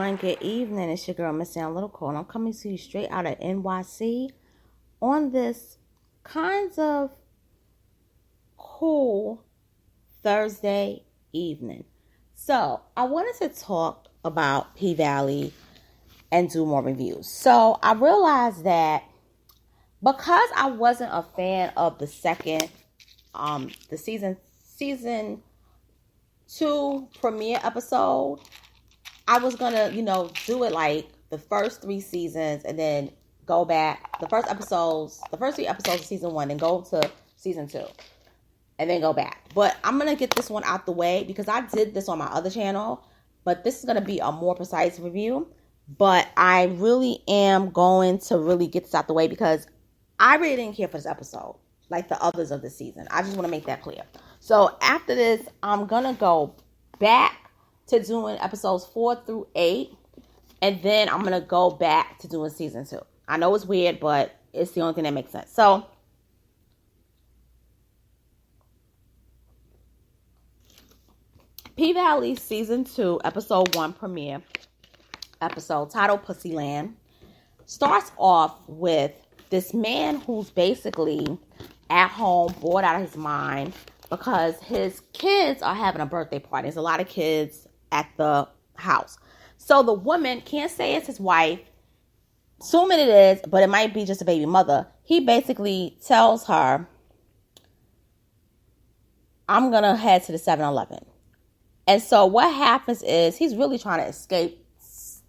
everyone. Good evening. It's your girl, Miss Sound Little Cole, and I'm coming to you straight out of NYC on this kind of cool Thursday evening. So, I wanted to talk about P-Valley and do more reviews. So, I realized that because I wasn't a fan of the season 2 premiere episode, I was gonna, do it like the first 3 seasons and then go back. The first 3 episodes of season 1 and go to season 2 and then go back. But I'm gonna get this one out the way because I did this on my other channel, but this is gonna be a more precise review. But I really am going to really get this out the way because I really didn't care for this episode like the others of the season. I just want to make that clear. So after this, I'm gonna go back to doing episodes 4 through 8, and then I'm gonna go back to doing season 2. I know it's weird, but it's the only thing that makes sense. So P-Valley season 2 episode 1 premiere episode titled Pussyland starts off with this man who's basically at home bored out of his mind because his kids are having a birthday party. There's a lot of kids at the house. So the woman, can't say it's his wife, assuming it is, but it might be just a baby mother. He basically tells her, I'm going to head to the 7-Eleven. And so what happens is he's really trying to escape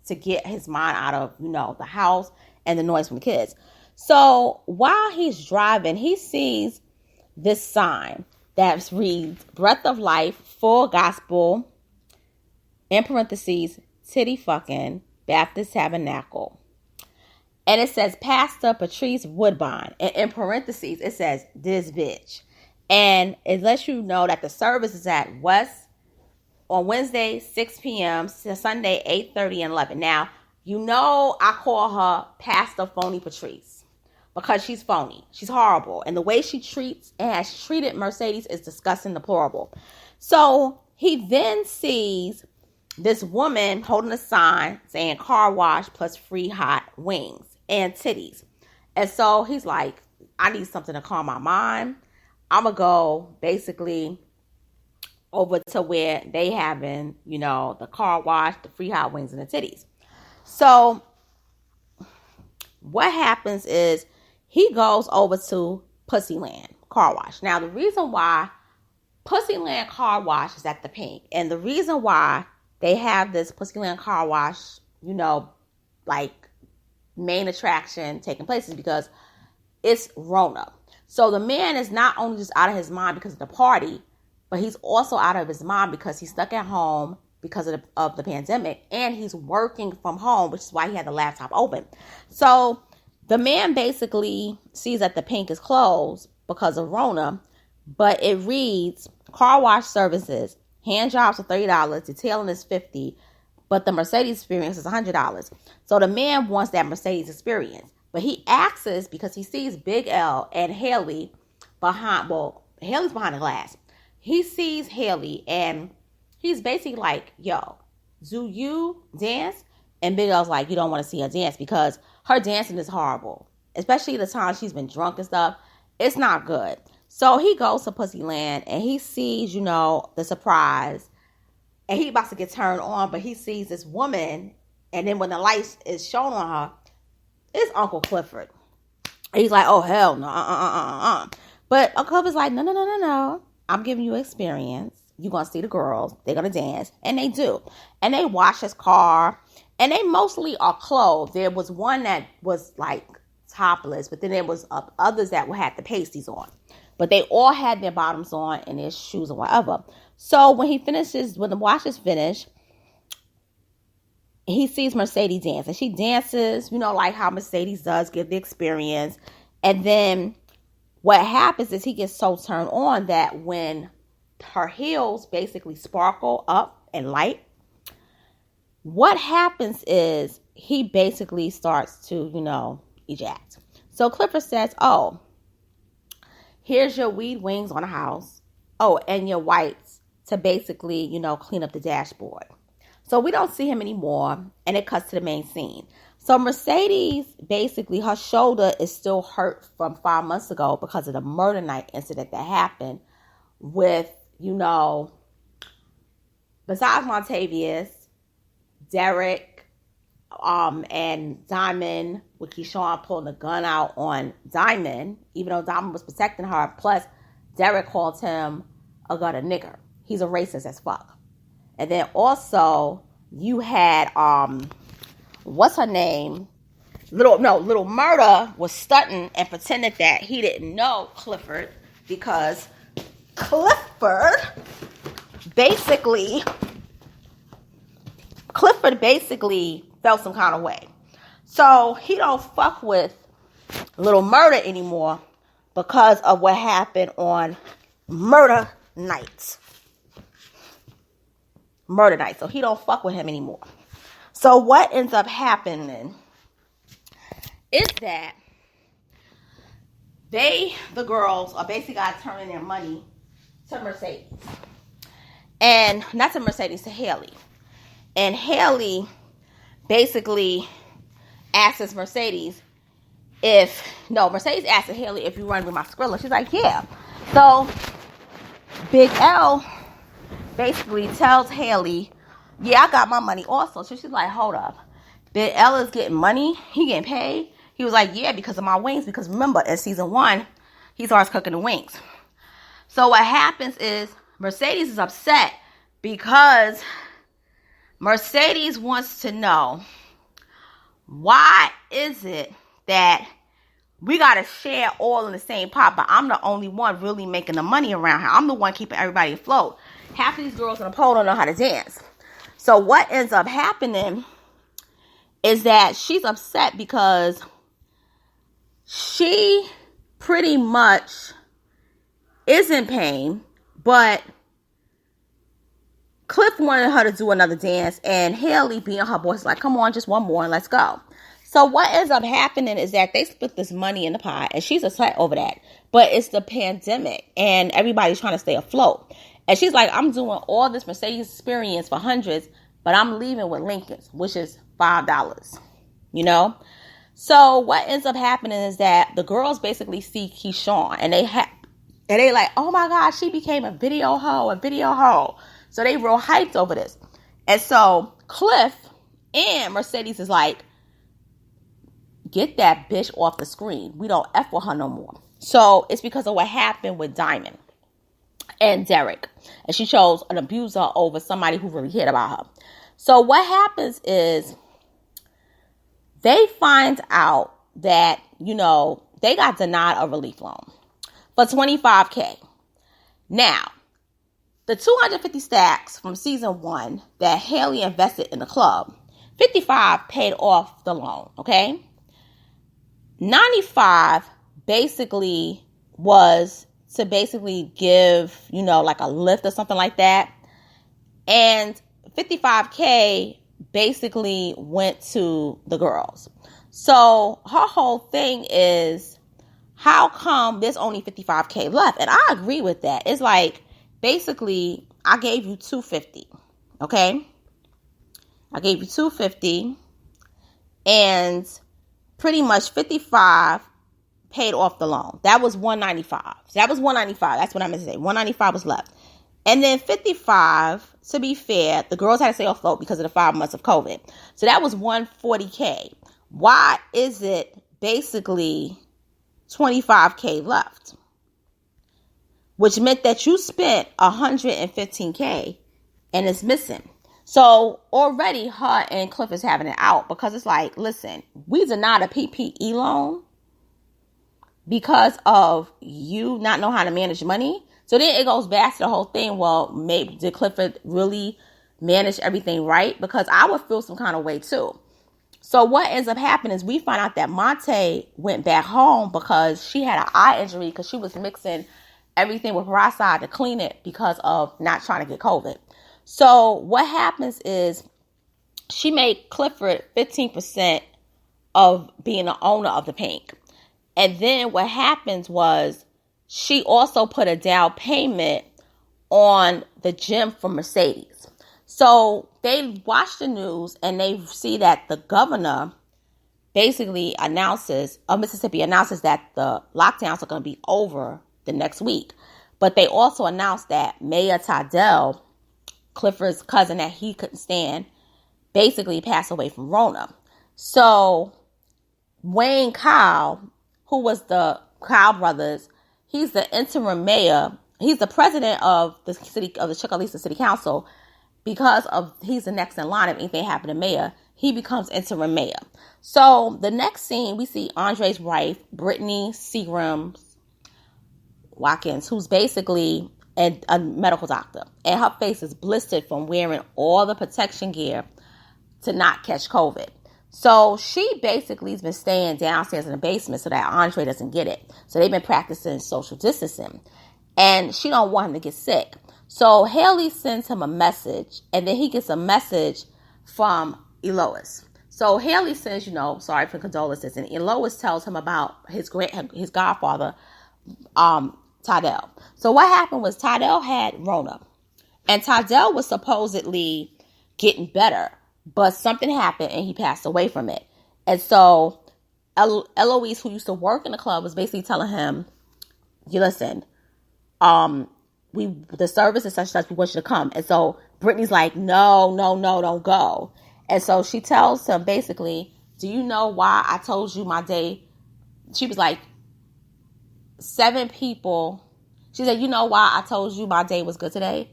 to get his mind out of, the house and the noise from the kids. So while he's driving, he sees this sign that reads, Breath of Life, Full Gospel, in parentheses, Titty Fucking, Baptist Tabernacle. And it says Pastor Patrice Woodbine. And in parentheses, it says, this bitch. And it lets you know that the service is at West on Wednesday, 6 p.m. to Sunday, 8:30 and 11. Now, I call her Pastor Phony Patrice because she's phony. She's horrible. And the way she treats and has treated Mercedes is disgusting, deplorable. So he then sees this woman holding a sign saying car wash plus free hot wings and titties. And so he's like, I need something to calm my mind. I'm going to go basically over to where they having, the car wash, the free hot wings, and the titties. So what happens is he goes over to Pussyland car wash. Now, the reason why Pussyland car wash is at the Pink, and the reason why they have this Pussyland car wash, like main attraction taking place is because it's Rona. So the man is not only just out of his mind because of the party, but he's also out of his mind because he's stuck at home because of the pandemic, and he's working from home, which is why he had the laptop open. So the man basically sees that the Pink is closed because of Rona, but it reads car wash services, hand jobs for $30, detailing is $50, but the Mercedes experience is $100. So the man wants that Mercedes experience, but he asks because he sees Big L and Haley Haley's behind the glass. He sees Haley and he's basically like, yo, do you dance? And Big L's like, you don't want to see her dance because her dancing is horrible. Especially the time she's been drunk and stuff. It's not good. So he goes to Pussyland and he sees, the surprise. And he about to get turned on, but he sees this woman. And then when the light is shown on her, it's Uncle Clifford. And he's like, oh, hell no, But Uncle Clifford's like, no. I'm giving you experience. You're going to see the girls. They're going to dance. And they do. And they wash his car. And they mostly are clothed. There was one that was like topless. But then there was others that had the pasties on. But they all had their bottoms on and their shoes or whatever. So when the wash is finished, he sees Mercedes dance. And she dances, like how Mercedes does, give the experience. And then what happens is he gets so turned on that when her heels basically sparkle up and light, what happens is he basically starts to, eject. So Clifford says, oh, here's your weed wings on the house. Oh, and your whites to basically, clean up the dashboard. So we don't see him anymore, and it cuts to the main scene. So Mercedes, basically, her shoulder is still hurt from 5 months ago because of the murder night incident that happened with, besides Montavious, Derek, and Diamond, with Keyshawn pulling the gun out on Diamond, even though Diamond was protecting her. Plus, Derek called him a gutter nigger. He's a racist as fuck. And then also, you had, what's her name? Little Murder was stunting and pretended that he didn't know Clifford, because Clifford basically felt some kind of way. So he don't fuck with Little Murder anymore because of what happened on Murder Night. So he don't fuck with him anymore. So what ends up happening is that the girls are basically turning their money to Mercedes. And not to Mercedes, to Haley. And Haley basically asks Mercedes Mercedes asks Haley, if you run with my Skrilla. She's like, yeah. So Big L basically tells Haley, yeah, I got my money also. So she's like, hold up. Big L is getting money? He getting paid? He was like, yeah, because of my wings. Because remember, in season 1, he starts cooking the wings. So what happens is Mercedes is upset because Mercedes wants to know, why is it that we got to share all in the same pot, but I'm the only one really making the money around here. I'm the one keeping everybody afloat. Half of these girls on the pole don't know how to dance. So what ends up happening is that she's upset because she pretty much is in pain, but Cliff wanted her to do another dance, and Haley, being her boss, is like, come on, just one more and let's go. So what ends up happening is that they split this money in the pot, and she's upset over that. But it's the pandemic, and everybody's trying to stay afloat. And she's like, I'm doing all this Mercedes experience for hundreds, but I'm leaving with Lincoln's, which is $5, So what ends up happening is that the girls basically see Keyshawn, and they like, oh my God, she became a video hoe. So they real hyped over this. And so Cliff and Mercedes is like, get that bitch off the screen. We don't F with her no more. So it's because of what happened with Diamond and Derek. And she chose an abuser over somebody who really cared about her. So what happens is they find out that, they got denied a relief loan for $25K. Now, the 250 stacks from season 1 that Haley invested in the club, 55 paid off the loan, okay? 95 basically was to give, like a lift or something like that. And 55K basically went to the girls. So her whole thing is, how come there's only 55K left? And I agree with that. It's like, basically, I gave you 250, okay? I gave you 250, and pretty much 55 paid off the loan. That was 195. So that was 195. That's what I meant to say. 195 was left. And then 55, to be fair, the girls had to stay afloat because of the 5 months of COVID. So that was 140K. Why is it basically 25K left? Which meant that you spent 115K and it's missing. So already her and Cliff is having it out, because it's like, listen, we denied a PPE loan because of you not know how to manage money. So then it goes back to the whole thing. Well, maybe did Clifford really manage everything right? Because I would feel some kind of way too. So what ends up happening is we find out that Monte went back home because she had an eye injury because she was mixing everything with peroxide to clean it because of not trying to get COVID. So what happens is she made Clifford 15% of being the owner of the pink. And then what happens was she also put a down payment on the gym for Mercedes. So they watch the news and they see that the governor basically Mississippi announces that the lockdowns are going to be over the next week. But they also announced that Mayor Tadell, Clifford's cousin that he couldn't stand, basically passed away from Rona. So Wayne Kyle, who was the Kyle brothers, he's the interim mayor. He's the president of the chucalissa City Council. Because he's the next in line if anything happened to mayor, he becomes interim mayor. So the next scene, we see Andre's wife, Brittany Seagrams Watkins, who's basically a medical doctor. And her face is blistered from wearing all the protection gear to not catch COVID. So she basically has been staying downstairs in the basement so that Andre doesn't get it. So they've been practicing social distancing. And she don't want him to get sick. So Haley sends him a message, and then he gets a message from Elois. So Haley says, sorry for condolences, and Elois tells him about his godfather, Tadell. So what happened was Tadell had Rona, and Tadell was supposedly getting better, but something happened and he passed away from it. And so Eloise, who used to work in the club, was basically telling him, you listen, the service is such, we want you to come. And so Brittany's like, no, don't go. And so she tells him basically, do you know why I told you my day? She was like, 7 people. She said, you know why I told you my day was good today?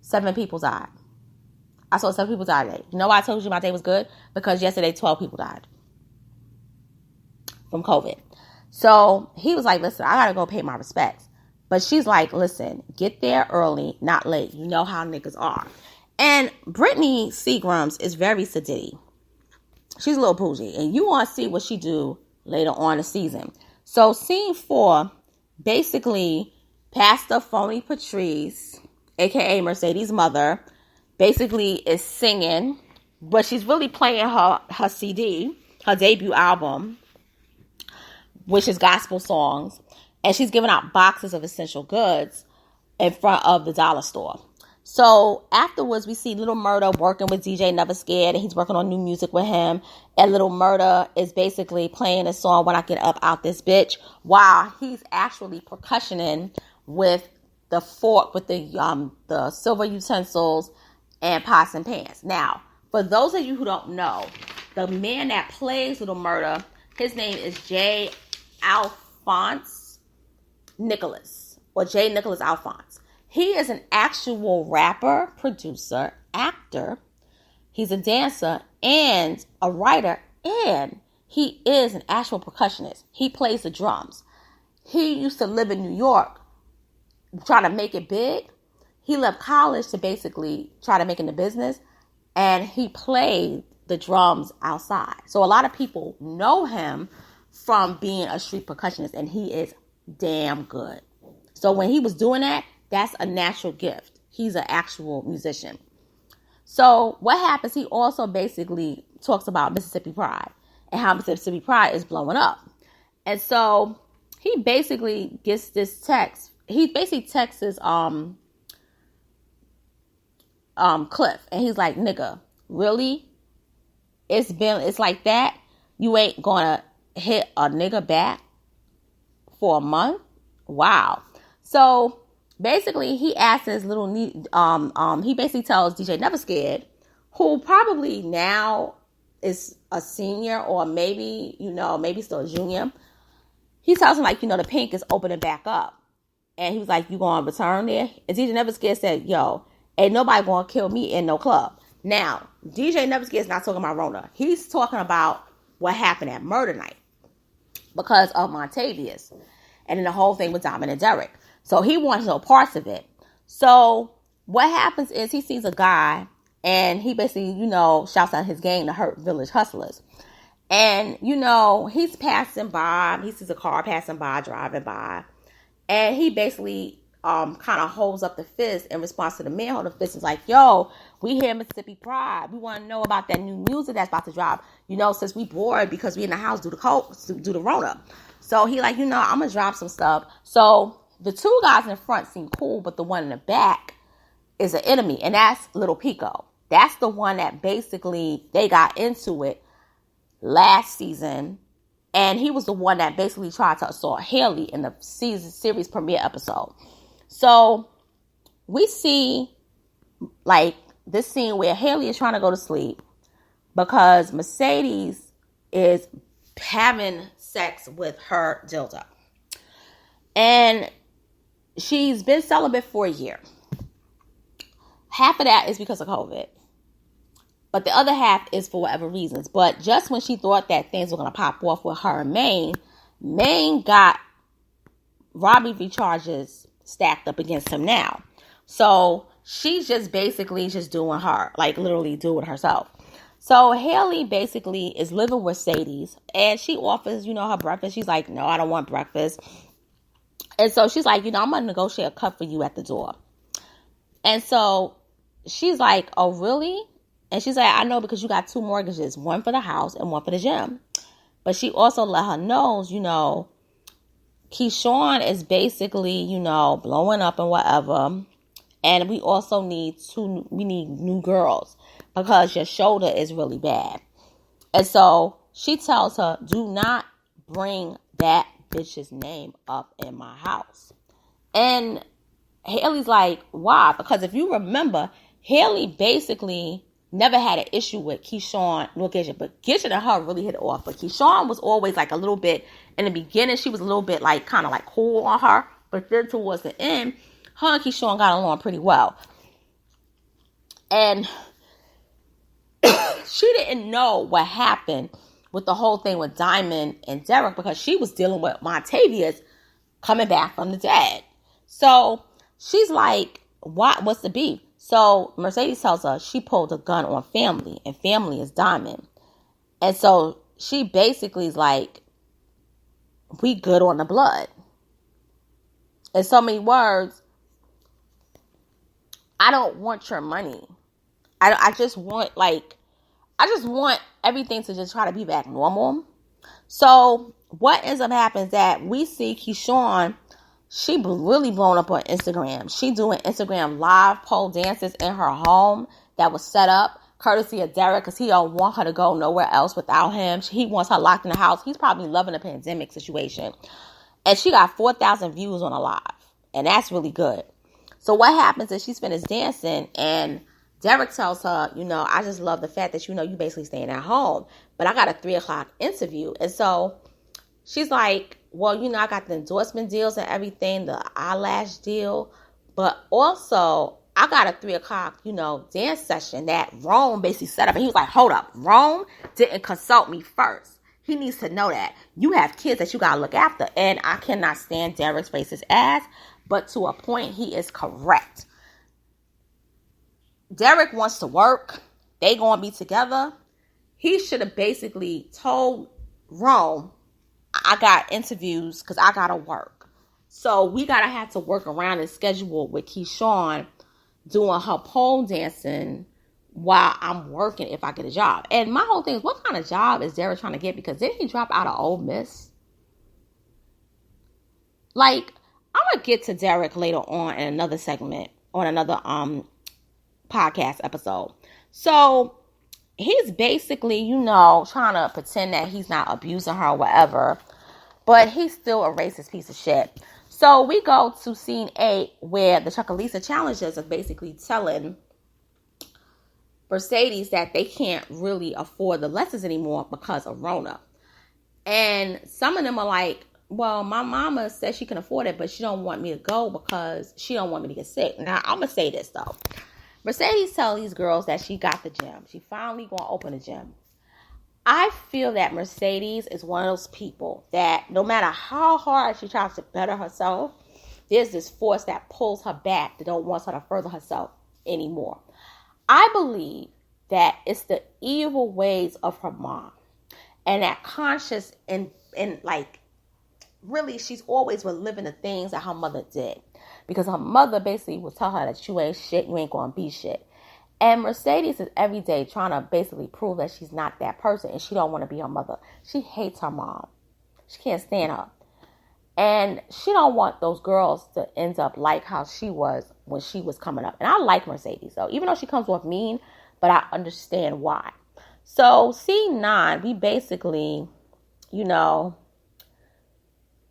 7 people died. I saw 7 people die today. You know why I told you my day was good? Because yesterday 12 people died from COVID. So he was like, listen, I got to go pay my respects. But she's like, listen, get there early, not late. You know how niggas are. And Brittany Seagrams is very sedity. She's a little bougie. And you want to see what she do later on in the season. So scene 4, basically, Pastor Phony Patrice, a.k.a. Mercedes' mother, basically is singing. But she's really playing her CD, her debut album, which is gospel songs. And she's giving out boxes of essential goods in front of the dollar store. So afterwards, we see Little Murda working with DJ Never Scared. And he's working on new music with him. And Little Murda is basically playing a song, When I Get Up Out This Bitch, while he's actually percussioning with the fork, with the silver utensils and pots and pans. Now, for those of you who don't know, the man that plays Little Murda, his name is J. Alphonse Nicholas, or J. Nicholas Alphonse. He is an actual rapper, producer, actor. He's a dancer and a writer, and he is an actual percussionist. He plays the drums. He used to live in New York, trying to make it big. He left college to basically try to make it in the business, and he played the drums outside. So a lot of people know him from being a street percussionist, and he is damn good. So when he was doing that, that's a natural gift. He's an actual musician. So what happens, he also basically talks about Mississippi Pride and how Mississippi Pride is blowing up. And so he basically gets this text. He basically texts his Cliff, and he's like, nigga, really? It's like that? You ain't gonna hit a nigga back for a month? Wow. So basically he asks his he basically tells DJ Never Scared, who probably now is a senior, or maybe still a junior. He tells him, like, the Pink is opening back up. And he was like, you gonna return there? And DJ Never Scared said, yo, ain't nobody gonna kill me in no club. Now, DJ Never Scared is not talking about Rona. He's talking about what happened at murder night because of Montavious. And then the whole thing with Diamond and Derek. So he wants no parts of it. So what happens is he sees a guy, and he basically, shouts out his gang to hurt village hustlers. And, he's passing by. He sees a car passing by, driving by. And he basically kind of holds up the fist in response to the man holding the fist. Is like, yo, we here in Mississippi Pride. We want to know about that new music that's about to drop. Since we bored because we in the house due to Rona. So he like, I'm going to drop some stuff. So the 2 guys in the front seem cool, but the one in the back is an enemy, and that's Little Pico. That's the one that basically they got into it last season. And he was the one that basically tried to assault Haley in the series premiere episode. So we see like this scene where Haley is trying to go to sleep because Mercedes is having sex with her dildo. And she's been celibate for a year. Half of that is because of COVID. But the other half is for whatever reasons. But just when she thought that things were going to pop off with her and Maine got robbery charges stacked up against him now. So she's just basically just doing her, like literally doing herself. So Haley basically is living with Mercedes and she offers, her breakfast. She's like, no, I don't want breakfast. And so she's like, I'm going to negotiate a cut for you at the door. And so she's like, oh, really? And she's like, I know because you got 2 mortgages, one for the house and one for the gym. But she also let her know, Keyshawn is basically, blowing up and whatever. And we also need new girls because your shoulder is really bad. And so she tells her, do not bring that bitch's name up in my house. And Haley's like, why? Because if you remember, Haley basically never had an issue with Keyshawn nor Gidget, but Gidget and her really hit it off. But Keyshawn was always like a little bit, in the beginning, she was a little bit like kind of like cool on her. But then towards the end, her and Keyshawn got along pretty well. And she didn't know what happened with the whole thing with Diamond and Derek because she was dealing with Montavious coming back from the dead. So she's like, what's the beef? So Mercedes tells her she pulled a gun on Family, and Family is Diamond. And so she basically is like, we good on the blood. In so many words, I don't want your money. I just want everything to just try to be back normal. So what ends up happening is that we see Keyshawn, she really blown up on Instagram. She doing Instagram live pole dances in her home that was set up courtesy of Derek because he don't want her to go nowhere else without him. He wants her locked in the house. He's probably loving the pandemic situation. And she got 4,000 views on a live. And that's really good. So what happens is she's finished dancing and Derek tells her, I just love the fact that, you basically staying at home. But I got a 3:00 interview. And so she's like, well, I got the endorsement deals and everything, the eyelash deal. But also, I got a 3:00, dance session that Rome basically set up. And he was like, hold up. Rome didn't consult me first. He needs to know that. You have kids that you got to look after. And I cannot stand Derek's racist ass. But to a point, he is correct. Derek wants to work. They going to be together. He should have basically told Rome, I got interviews because I got to work. So we got to have to work around the schedule with Keyshawn doing her pole dancing while I'm working if I get a job. And my whole thing is, what kind of job is Derek trying to get? Because didn't he drop out of Ole Miss? Like, I'm going to get to Derek later on in another segment, on another podcast episode. So he's basically, trying to pretend that he's not abusing her or whatever, but he's still a racist piece of shit. So we go to scene 8 where the chucalissa challengers are basically telling Mercedes that they can't really afford the lessons anymore because of Rona. And some of them are like, well, my mama says she can afford it, but she don't want me to go because she don't want me to get sick. Now, I'm going to say this, though. Mercedes tells these girls that she got the gym. She finally going to open a gym. I feel that Mercedes is one of those people that no matter how hard she tries to better herself, there's this force that pulls her back that don't want her to further herself anymore. I believe that it's the evil ways of her mom and that conscious and like really she's always reliving the things that her mother did. Because her mother basically would tell her that you ain't shit, you ain't going to be shit. And Mercedes is every day trying to basically prove that she's not that person and she don't want to be her mother. She hates her mom. She can't stand her. And she don't want those girls to end up like how she was when she was coming up. And I like Mercedes, though. Even though she comes off mean, but but I understand why. So scene 9, we basically,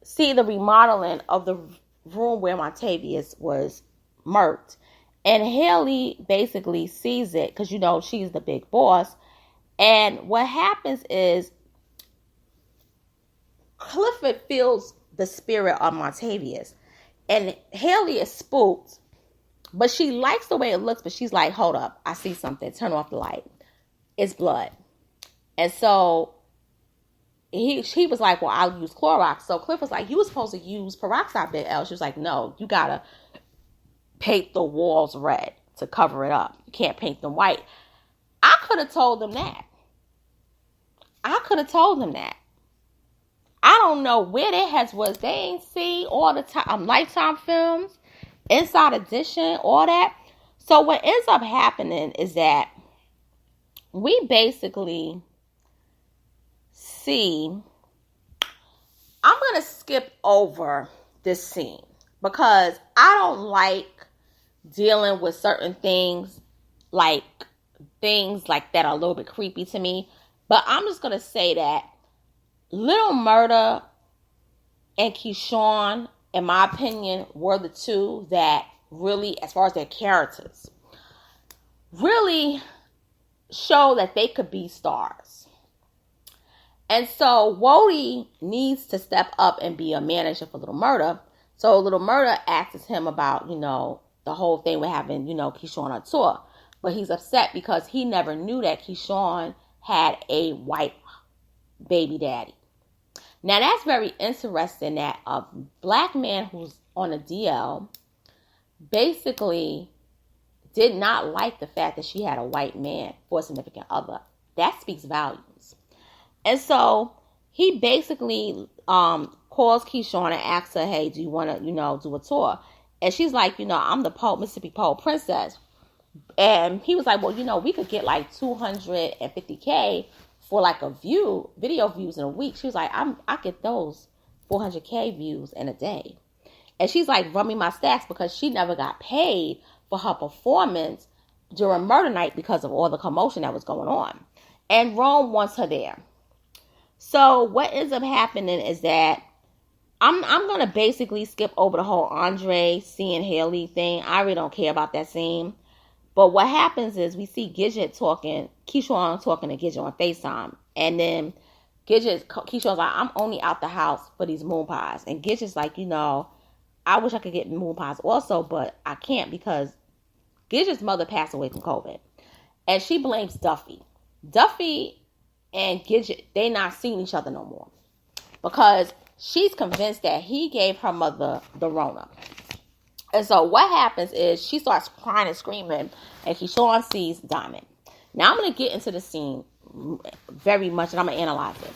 see the remodeling of the room where Montavious was murked. And Haley basically sees it because, she's the big boss. And what happens is Clifford feels the spirit of Montavious. And Haley is spooked, but she likes the way it looks, but she's like, hold up, I see something. Turn off the light. It's blood. And so she was like, well, I'll use Clorox. So Cliff was like, you were supposed to use peroxide, Big L. She was like, no, you got to paint the walls red to cover it up. You can't paint them white. I could have told them that. I don't know where their heads was. They ain't see all the time Lifetime films, Inside Edition, all that. So what ends up happening is that we basically see, I'm going to skip over this scene because I don't like dealing with certain things like that are a little bit creepy to me. But I'm just going to say that Little Murda and Keyshawn, in my opinion, were the two that really, as far as their characters, really show that they could be stars. And so Wody needs to step up and be a manager for Little Murda. So Little Murda asks him about, the whole thing with having, Keyshawn on tour. But he's upset because he never knew that Keyshawn had a white baby daddy. Now that's very interesting that a black man who's on a DL basically did not like the fact that she had a white man for a significant other. That speaks volumes. And so he basically calls Keyshawn and asks her, hey, do you want to, do a tour? And she's like, I'm the Mississippi Pole Princess. And he was like, well, we could get like 250K for like video views in a week. She was like, I get those 400K views in a day. And she's like, run me my stacks because she never got paid for her performance during murder night because of all the commotion that was going on. And Rome wants her there. So what ends up happening is that I'm going to basically skip over the whole Andre seeing Haley thing. I really don't care about that scene. But what happens is we see Keyshawn talking to Gidget on FaceTime. And then Keyshawn's like, I'm only out the house for these moon pies. And Gidget's like, I wish I could get moon pies also, but I can't because Gidget's mother passed away from COVID. And she blames Duffy. Duffy and Gidget, they not seeing each other no more. Because she's convinced that he gave her mother the Rona. And so what happens is she starts crying and screaming, and Keyshawn sees Diamond. Now I'm going to get into the scene very much, and I'm going to analyze it.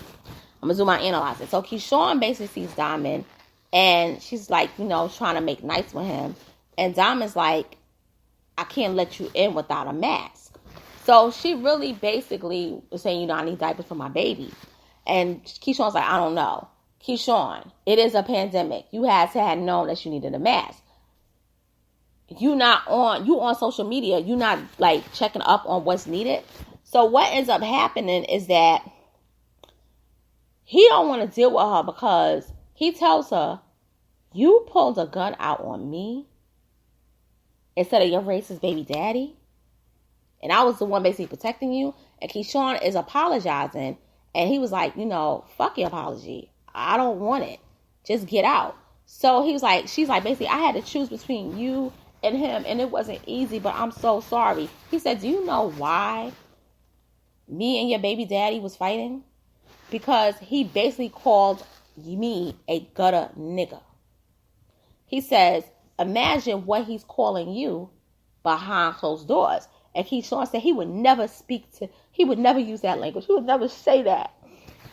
I'm going to zoom out and analyze it. So Keyshawn basically sees Diamond, and she's like, trying to make nice with him. And Diamond's like, I can't let you in without a mask. So she really basically was saying, I need diapers for my baby. And Keyshawn's like, I don't know. Keyshawn, it is a pandemic. You had to have known that you needed a mask. You on social media, you not like checking up on what's needed. So what ends up happening is that he don't want to deal with her because he tells her, you pulled a gun out on me instead of your racist baby daddy. And I was the one basically protecting you. And Keyshawn is apologizing. And he was like, fuck your apology. I don't want it. Just get out. So she's like, basically, I had to choose between you and him, and it wasn't easy, but I'm so sorry. He said, do you know why me and your baby daddy was fighting? Because he basically called me a gutter nigga. He says, imagine what he's calling you behind closed doors. And Keyshawn said he would never use that language. He would never say that.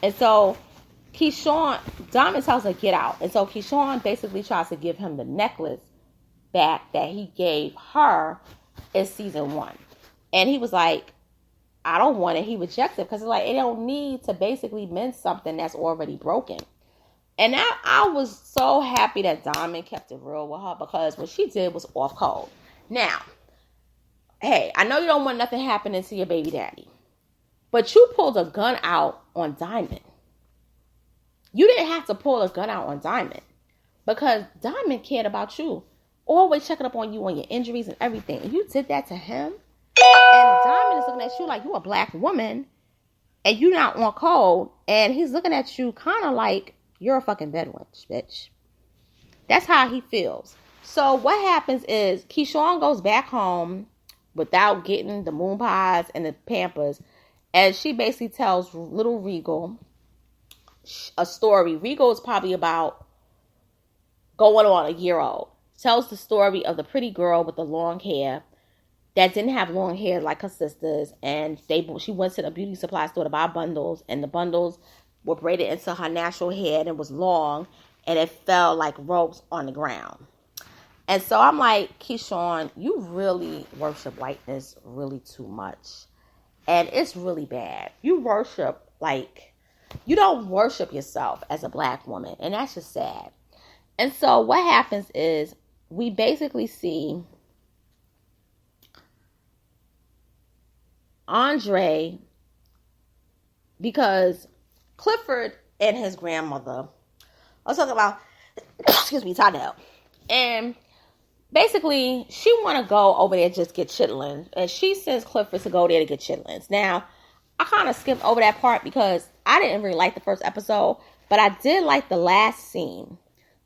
And so Diamond tells her, get out. And so Keyshawn basically tries to give him the necklace back that he gave her in season 1. And he was like, I don't want it. He rejects it because it's like, it don't need to basically mend something that's already broken. And I was so happy that Diamond kept it real with her because what she did was off cold. Now, hey, I know you don't want nothing happening to your baby daddy, but you pulled a gun out on Diamond. You didn't have to pull a gun out on Diamond because Diamond cared about you, always checking up on you on your injuries and everything. And you did that to him, and Diamond is looking at you like you a black woman and you not on code, and he's looking at you kind of like you're a fucking bed wench, bitch. That's how he feels. So what happens is Keyshawn goes back home without getting the moon pies and the Pampers, and she basically tells little Regal a story. Regal is probably about going on a year old. Tells the story of the pretty girl with the long hair that didn't have long hair like her sisters, and she went to the beauty supply store to buy bundles, and the bundles were braided into her natural hair, and it was long, and it fell like ropes on the ground. And so I'm like, Keyshawn, you really worship whiteness really too much, and it's really bad. You worship, like, you don't worship yourself as a black woman, and that's just sad. And so what happens is we basically see Andre, because Clifford and his grandmother, let's talk about, excuse me, Tadell. And basically, she want to go over there and just get chitlins. And she sends Clifford to go there to get chitlins. Now, I kind of skipped over that part because I didn't really like the first episode. But I did like the last scene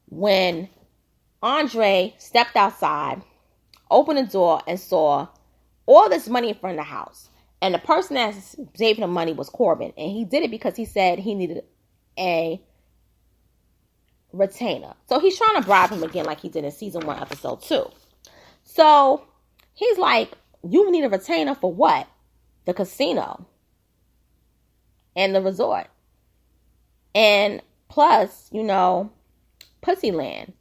when Andre stepped outside, opened the door, and saw all this money in front of the house. And the person that gave him the money was Corbin. And he did it because he said he needed a retainer. So he's trying to bribe him again like he did in season 1, episode 2. So he's like, you need a retainer for what? The casino and the resort. And plus, Pussyland.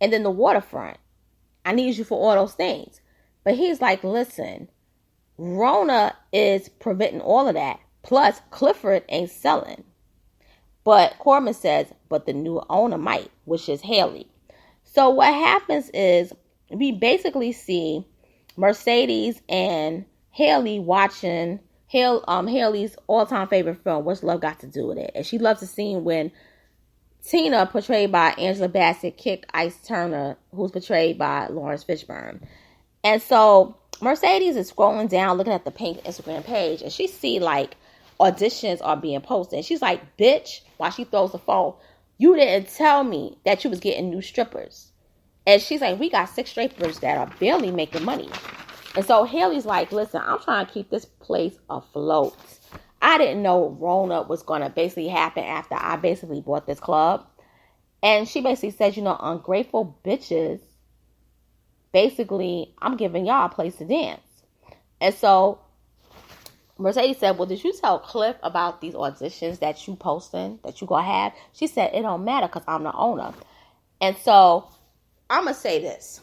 And then the waterfront. I need you for all those things. But he's like, listen, Rona is preventing all of that. Plus, Clifford ain't selling. But Corbin says, but the new owner might, which is Haley. So what happens is we basically see Mercedes and Haley watching Haley's all-time favorite film, What's Love Got to Do with It? And she loves the scene when Tina, portrayed by Angela Bassett, kicked Ice Turner, who's portrayed by Lawrence Fishburne. And so Mercedes is scrolling down, looking at the Pink Instagram page, and she see like auditions are being posted. And she's like, bitch, while she throws the phone, you didn't tell me that you was getting new strippers. And she's like, we got 6 strippers that are barely making money. And so Haley's like, listen, I'm trying to keep this place afloat. I didn't know Rona was going to basically happen after I basically bought this club. And she basically said, ungrateful bitches, basically, I'm giving y'all a place to dance. And so Mercedes said, well, did you tell Cliff about these auditions that you posting, that you going to have? She said, it don't matter because I'm the owner. And so I'm going to say this.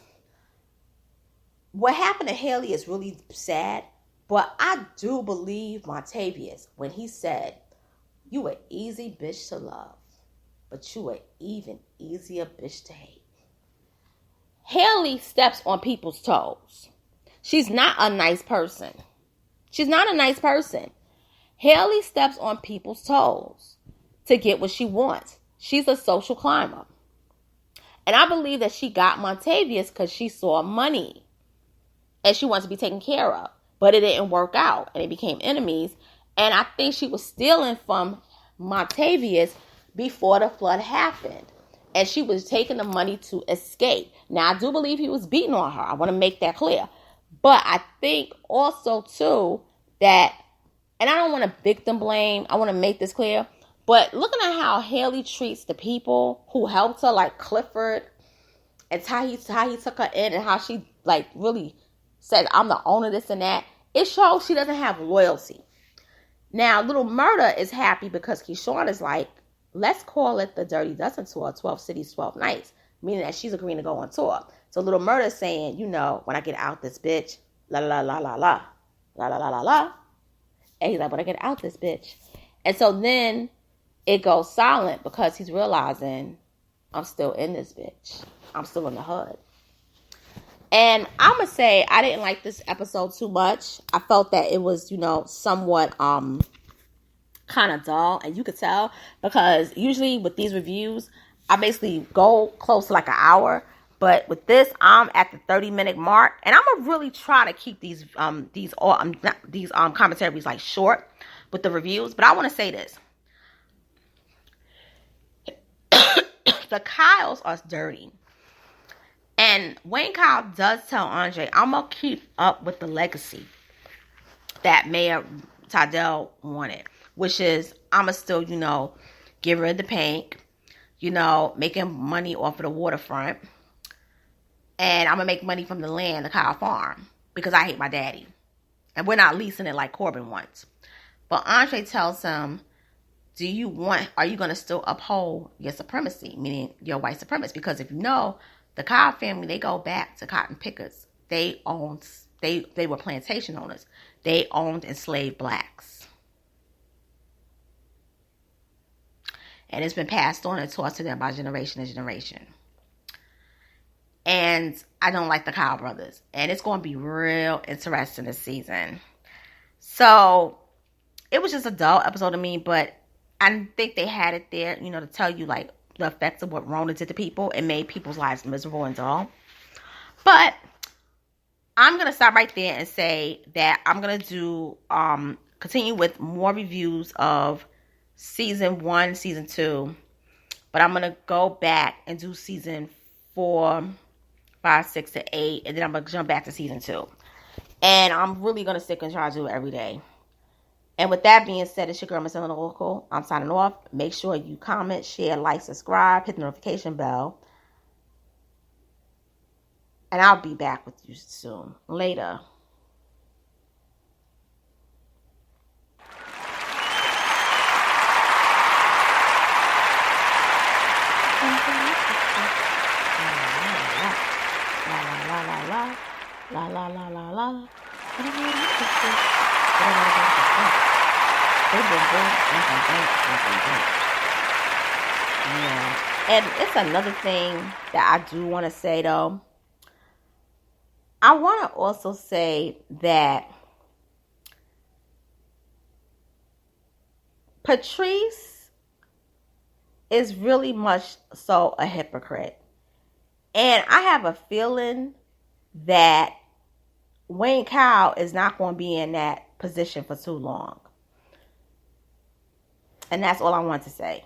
What happened to Haley is really sad, but I do believe Montavious when he said, you an easy bitch to love, but you an even easier bitch to hate. Haley steps on people's toes. She's not a nice person. She's not a nice person. Haley steps on people's toes to get what she wants. She's a social climber. And I believe that she got Montavious because she saw money. And she wants to be taken care of. But it didn't work out. And they became enemies. And I think she was stealing from Montavious before the flood happened. And she was taking the money to escape. Now, I do believe he was beating on her. I want to make that clear. But I think also, too, that, and I don't want to victim blame. I want to make this clear. But looking at how Haley treats the people who helped her, like Clifford, and how he took her in, and how she, like, really said, I'm the owner, this and that, it shows she doesn't have loyalty. Now, Little Murda is happy because Keyshawn is like, let's call it the Dirty Dozen Tour, 12 Cities, 12 Nights, meaning that she's agreeing to go on tour. So Little Murda is saying, when I get out this bitch, la la la la la, la la la la la. And he's like, when I get out this bitch. And so then it goes silent because he's realizing I'm still in this bitch. I'm still in the hood. And I'm going to say I didn't like this episode too much. I felt that it was, somewhat kind of dull. And you could tell because usually with these reviews, I basically go close to like an hour. But with this, I'm at the 30-minute mark. And I'm going to really try to keep these commentaries like short with the reviews. But I want to say this. The Kyles are dirty. And Wayne Kyle does tell Andre, I'm going to keep up with the legacy that Mayor Tydell wanted. Which is, I'm going to still, get rid of the pink. Making money off of the waterfront. And I'm going to make money from the land, the Kyle farm. Because I hate my daddy. And we're not leasing it like Corbin wants. But Andre tells him, are you going to still uphold your supremacy? Meaning your white supremacy. Because if you know, the Kyle family, they go back to cotton pickers. They were plantation owners. They owned enslaved blacks. And it's been passed on and taught to them by generation to generation. And I don't like the Kyle brothers. And it's going to be real interesting this season. So, it was just a dull episode to me. But I think they had it there, to tell you, like, the effects of what Rona did to people. It made people's lives miserable and dull. But I'm going to stop right there and say that I'm going to do, continue with more reviews of season 1, season 2. But I'm going to go back and do season 4, 5, 6, to 8. And then I'm going to jump back to season 2. And I'm really going to stick and try to do it every day. And with that being said, it's your girl, Miss Local. I'm signing off. Make sure you comment, share, like, subscribe, hit the notification bell. And I'll be back with you soon. Later. La la la la la. Yeah. And it's another thing that I do want to say though. I want to also say that Patrice is really much so a hypocrite. And I have a feeling that Wayne Kyle is not going to be in that position for too long. And that's all I want to say.